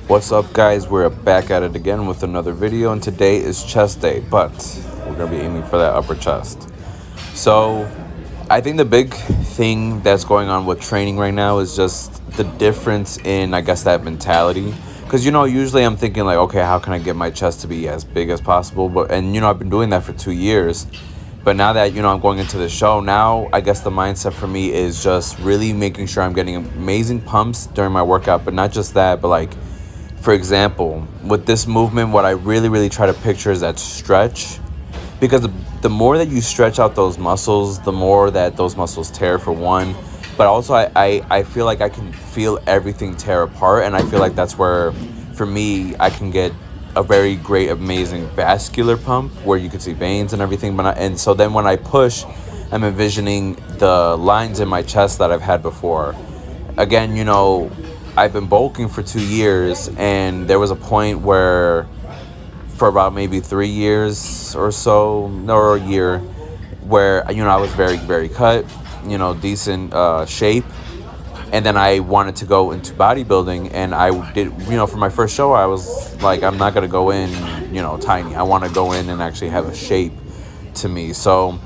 What's up, guys? We're back at it again with another video, and today is chest day, but we're gonna be aiming for that upper chest. So I think the big thing that's going on with training right now is just the difference in, I guess, that mentality. Because, usually I'm thinking like, okay, how can I get my chest to be as big as possible? And I've been doing that for 2 years. But now that, I'm going into the show, now I guess the mindset for me is just really making sure I'm getting amazing pumps during my workout. But not just that, but like, for example, with this movement, what I really, really try to picture is that stretch. Because the more that you stretch out those muscles, the more that those muscles tear, for one. But also, I feel like I can feel everything tear apart. And I feel like that's where, for me, I can get a very great, amazing vascular pump where you can see veins and everything. And so then when I push, I'm envisioning the lines in my chest that I've had before. Again, I've been bulking for 2 years, and there was a point where, for about maybe 3 years or so, or a year, where I was very, very cut, decent shape, and then I wanted to go into bodybuilding, and I did, for my first show, I was like, I'm not gonna go in, tiny. I want to go in and actually have a shape to me. So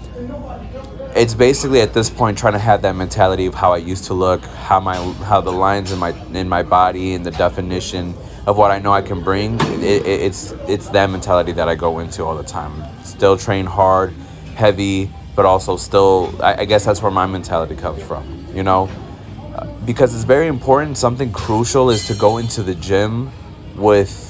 it's basically at this point trying to have that mentality of how I used to look, how the lines in my body and the definition of what I know I can bring. It's that mentality that I go into all the time. Still train hard, heavy, but also still, I guess that's where my mentality comes from, because it's very important. Something crucial is to go into the gym with,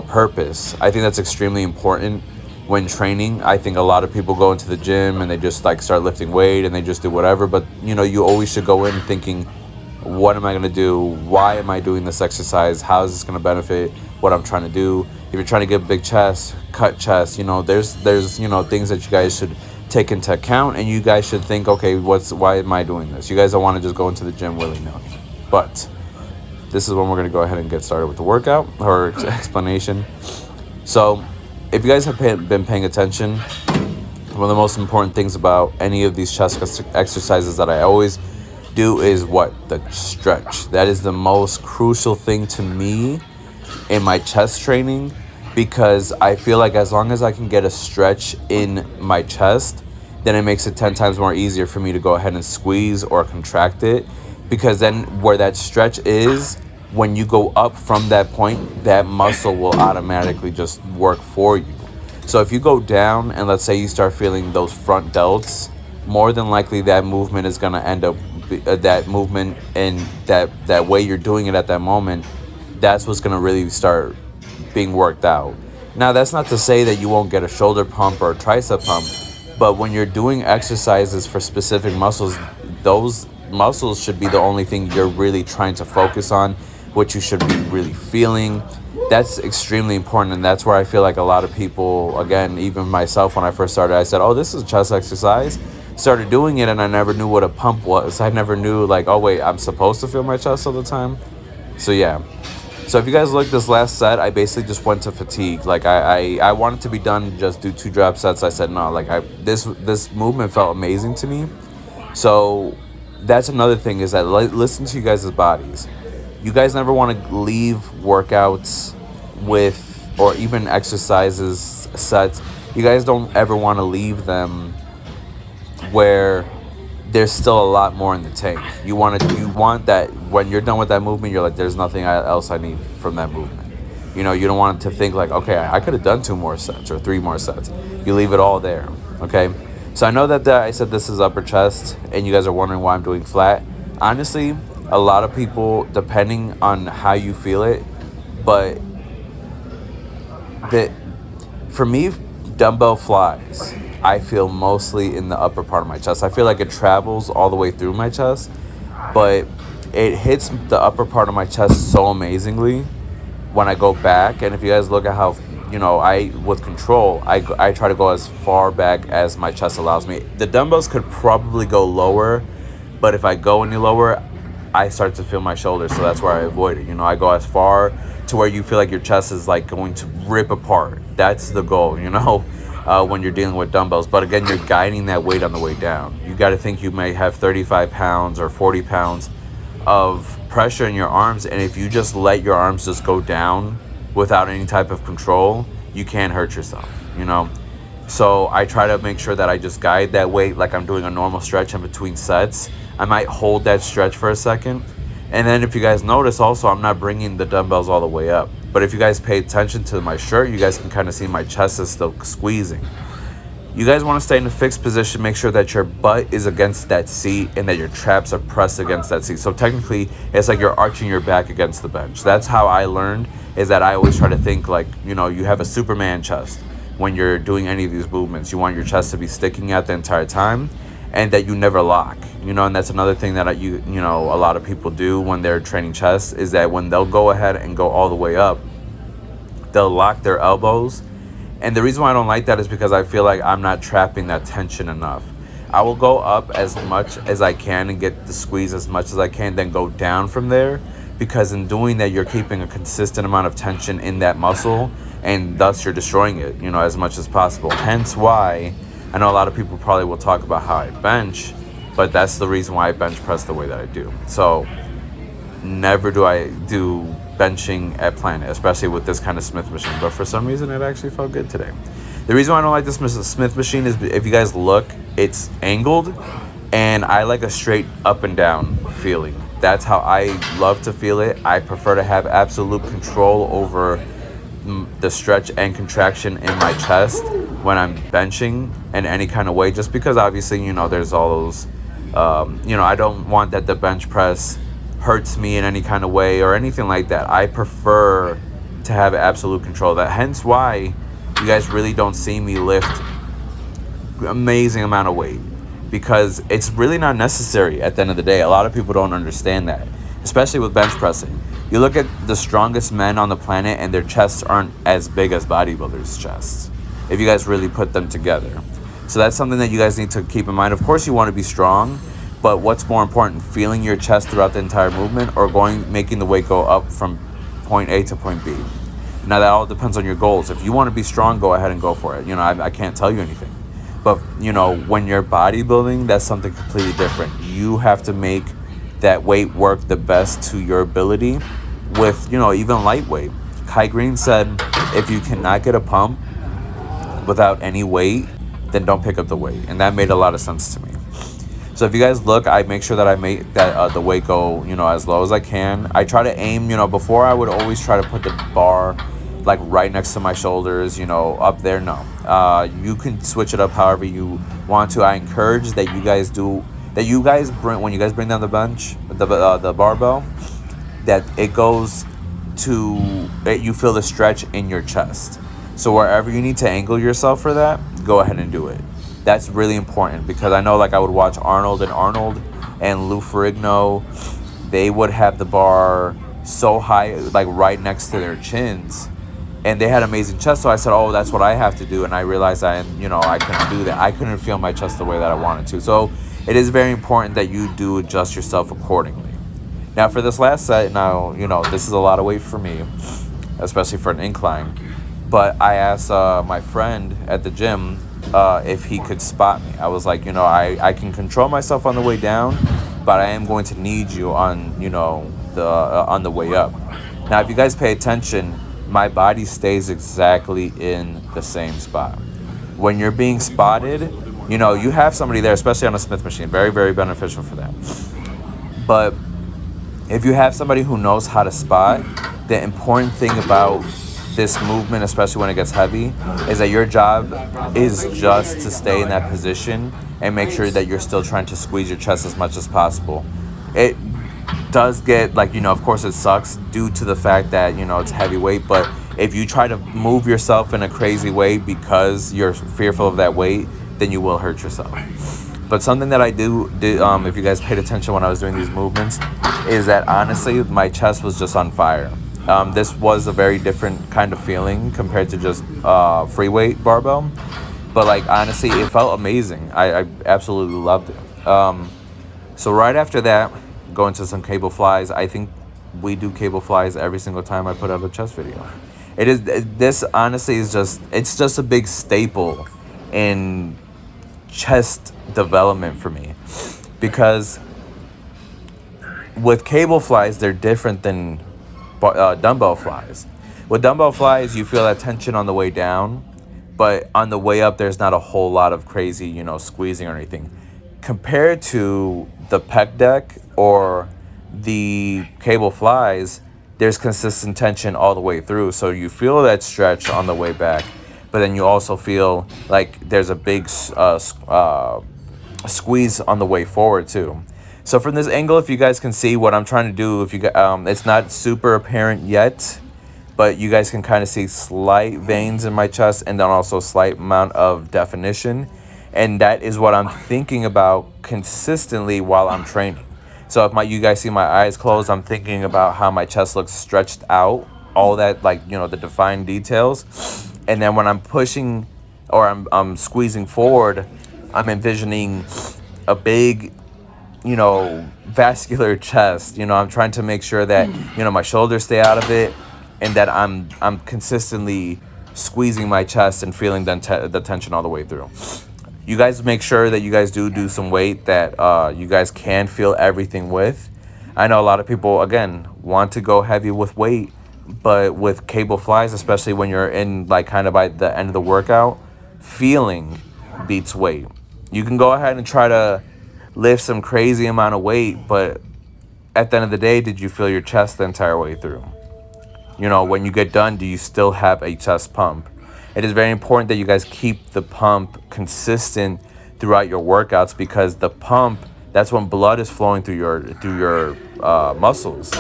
purpose. I think that's extremely important when training. I think a lot of people go into the gym and they just like start lifting weight and they just do whatever. But, you always should go in thinking, what am I going to do? Why am I doing this exercise? How is this going to benefit what I'm trying to do? If you're trying to get a big chest, cut chest, there's things that you guys should take into account, and you guys should think, okay, why am I doing this? You guys don't want to just go into the gym willy-nilly. But this is when we're going to go ahead and get started with the workout or explanation. So if you guys have been paying attention, one of the most important things about any of these chest exercises that I always do is the stretch. That is the most crucial thing to me in my chest training, because I feel like as long as I can get a stretch in my chest, then it makes it 10 times more easier for me to go ahead and squeeze or contract it. Because then where that stretch is, when you go up from that point, that muscle will automatically just work for you. So if you go down and let's say you start feeling those front delts, more than likely that movement is going to end up, that movement and that way you're doing it at that moment, that's what's going to really start being worked out. Now, that's not to say that you won't get a shoulder pump or a tricep pump, but when you're doing exercises for specific muscles, those muscles should be the only thing you're really trying to focus on, what you should be really feeling. That's extremely important, and that's where I feel like a lot of people, again, even myself, when I first started, I said, oh, this is a chest exercise. Started doing it, and I never knew what a pump was. I never knew, like, oh, wait, I'm supposed to feel my chest all the time? So, yeah. So if you guys look, this last set, I basically just went to fatigue. Like, I wanted to be done, just do 2 drop sets. I said, no, like, this movement felt amazing to me. So that's another thing, is that listen to you guys' bodies. You guys never want to leave workouts with, or even exercises, sets, you guys don't ever want to leave them where there's still a lot more in the tank. You want that when you're done with that movement, you're like, there's nothing else I need from that movement. You don't want to think like, okay, I could have done 2 more sets or 3 more sets. You leave it all there, okay? So I know that I said this is upper chest, and you guys are wondering why I'm doing flat. Honestly, a lot of people, depending on how you feel it, but for me, dumbbell flies, I feel mostly in the upper part of my chest. I feel like it travels all the way through my chest, but it hits the upper part of my chest so amazingly when I go back. And if you guys look at how, with control, I try to go as far back as my chest allows me. The dumbbells could probably go lower, but if I go any lower, I start to feel my shoulders, so that's where I avoid it. I go as far to where you feel like your chest is like going to rip apart. That's the goal, when you're dealing with dumbbells. But again, you're guiding that weight on the way down. You got to think you may have 35 pounds or 40 pounds of pressure in your arms, and if you just let your arms just go down without any type of control, you can hurt yourself, you know. So I try to make sure that I just guide that weight like I'm doing a normal stretch in between sets. I might hold that stretch for a second, and then if you guys notice also, I'm not bringing the dumbbells all the way up, but if you guys pay attention to my shirt, you guys can kind of see my chest is still squeezing. You guys want to stay in a fixed position. Make sure that your butt is against that seat and that your traps are pressed against that seat. So technically, it's like you're arching your back against the bench. That's how I learned, is that I always try to think like, you know, you have a Superman chest when you're doing any of these movements. You want your chest to be sticking out the entire time and that you never lock. You know, and that's another thing that you know, a lot of people do when they're training chest, is that when they'll go ahead and go all the way up, they'll lock their elbows. And the reason why I don't like that is because I feel like I'm not trapping that tension enough. I will go up as much as I can and get the squeeze as much as I can, then go down from there, because in doing that, you're keeping a consistent amount of tension in that muscle, and thus you're destroying it, you know, as much as possible. Hence why I know a lot of people probably will talk about how I bench, but that's the reason why I bench press the way that I do. So never do I do benching at Planet, especially with this kind of Smith machine, but for some reason it actually felt good today. The reason why I don't like this Smith machine is, if you guys look, it's angled, and I like a straight up and down feeling. That's how I love to feel it. I prefer to have absolute control over the stretch and contraction in my chest when I'm benching in any kind of way, just because obviously, you know, there's all those you know, I don't want that the bench press hurts me in any kind of way or anything like that. I prefer to have absolute control of that. Hence why you guys really don't see me lift amazing amount of weight, because it's really not necessary at the end of the day. A lot of people don't understand that, especially with bench pressing. You look at the strongest men on the planet and their chests aren't as big as bodybuilders' chests, if you guys really put them together. So that's something that you guys need to keep in mind. Of course you want to be strong, but what's more important, feeling your chest throughout the entire movement, or making the weight go up from point A to point B? Now that all depends on your goals. If you want to be strong, go ahead and go for it. You know, I can't tell you anything. But, you know, when you're bodybuilding, that's something completely different. You have to make that weight work the best to your ability with, you know, even lightweight. Kai Green said, if you cannot get a pump without any weight, then don't pick up the weight. And that made a lot of sense to me. So if you guys look, I make sure that I make that the weight go, you know, as low as I can. I try to aim, you know, before I would always try to put the bar like right next to my shoulders, you know, up there. No, you can switch it up however you want to. I encourage that you guys do, that you guys bring, when you guys bring down the bench, the barbell, that it goes to, that you feel the stretch in your chest. So wherever you need to angle yourself for that, go ahead and do it. That's really important, because I know, like, I would watch Arnold and Lou Ferrigno. They would have the bar so high, like right next to their chins, and they had amazing chest. So I said, oh, that's what I have to do. And I realized I couldn't do that. I couldn't feel my chest the way that I wanted to. So it is very important that you do adjust yourself accordingly. Now for this last set, now, you know, this is a lot of weight for me, especially for an incline. But I asked my friend at the gym if he could spot me. I was like, you know, I can control myself on the way down, but I am going to need you on, you know, on the way up. Now, if you guys pay attention, my body stays exactly in the same spot. When you're being spotted, you know, you have somebody there, especially on a Smith machine, very, very beneficial for that. But if you have somebody who knows how to spot, the important thing about this movement, especially when it gets heavy, is that your job is just to stay in that position and make sure that you're still trying to squeeze your chest as much as possible. It does get, like, you know, of course it sucks due to the fact that, you know, it's heavyweight, but if you try to move yourself in a crazy way because you're fearful of that weight, then you will hurt yourself. But something that I did, if you guys paid attention when I was doing these movements, is that honestly my chest was just on fire. This was a very different kind of feeling compared to just free weight barbell. But, like, honestly, it felt amazing. I absolutely loved it. So right after that, go into some cable flies. I think we do cable flies every single time I put up a chest video. This honestly is it's just a big staple in chest development for me, because with cable flies, they're different than dumbbell flies. With dumbbell flies, you feel that tension on the way down, but on the way up, there's not a whole lot of crazy, squeezing or anything. Compared to the pec deck or the cable flies, there's consistent tension all the way through. So you feel that stretch on the way back, but then you also feel like there's a big squeeze on the way forward too. So from this angle, if you guys can see what I'm trying to do, if you it's not super apparent yet, but you guys can kind of see slight veins in my chest and then also slight amount of definition. And that is what I'm thinking about consistently while I'm training. So if you guys see my eyes closed, I'm thinking about how my chest looks stretched out, all that, like, the defined details. And then when I'm pushing or I'm squeezing forward, I'm envisioning a big, vascular chest. I'm trying to make sure that, my shoulders stay out of it, and that I'm consistently squeezing my chest and feeling the tension all the way through. You guys make sure that you guys do some weight that you guys can feel everything with. I know a lot of people, again, want to go heavy with weight, but with cable flies, especially when you're in, like, kind of by the end of the workout, feeling beats weight. You can go ahead and try to lift some crazy amount of weight, but at the end of the day, did you feel your chest the entire way through? When you get done, do you still have a chest pump? It is very important that you guys keep the pump consistent throughout your workouts, because the pump, that's when blood is flowing through your muscles.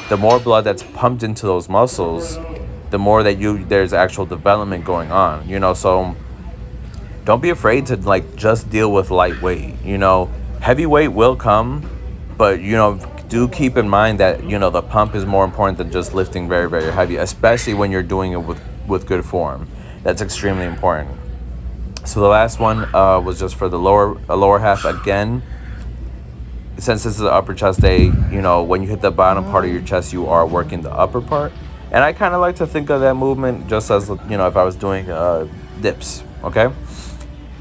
The more blood that's pumped into those muscles, the more that there's actual development going on. So don't be afraid to, like, just deal with lightweight. Heavyweight will come, but do keep in mind that the pump is more important than just lifting very, very heavy, especially when you're doing it with good form. That's extremely important. So the last one was just for the lower half. Again, since this is an upper chest day, when you hit the bottom part of your chest, you are working the upper part. And I kind of like to think of that movement just as, if I was doing dips, okay?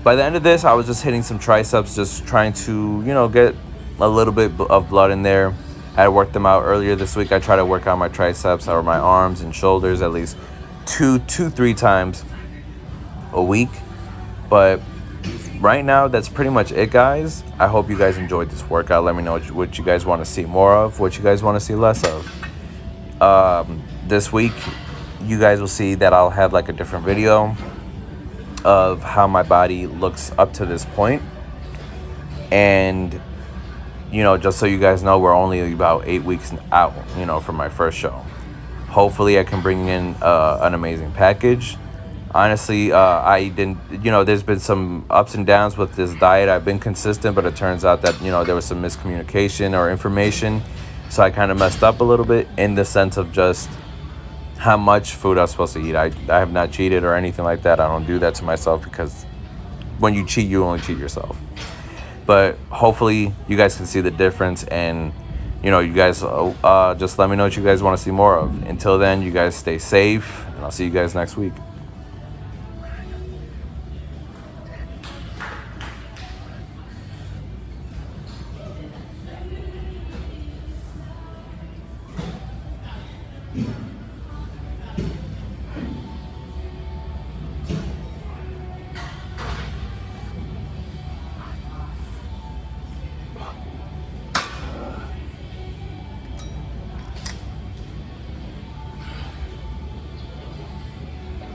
By the end of this, I was just hitting some triceps, just trying to, get a little bit of blood in there. I had worked them out earlier this week. I try to work out my triceps or my arms and shoulders at least 3 times a week. But right now, that's pretty much it, guys. I hope you guys enjoyed this workout. Let me know what you guys want to see more of, what you guys want to see less of. This week, you guys will see that I'll have, like, a different video of how my body looks up to this point. And just so you guys know, we're only about 8 weeks out, from my first show. Hopefully I can bring in an amazing package. Honestly, I didn't, there's been some ups and downs with this diet. I've been consistent, but it turns out that, there was some miscommunication or information. So I kind of messed up a little bit in the sense of just how much food I was supposed to eat. I have not cheated or anything like that. I don't do that to myself, because when you cheat, you only cheat yourself. But hopefully you guys can see the difference, and you guys just let me know what you guys want to see more of. Until then, you guys stay safe, and I'll see you guys next week.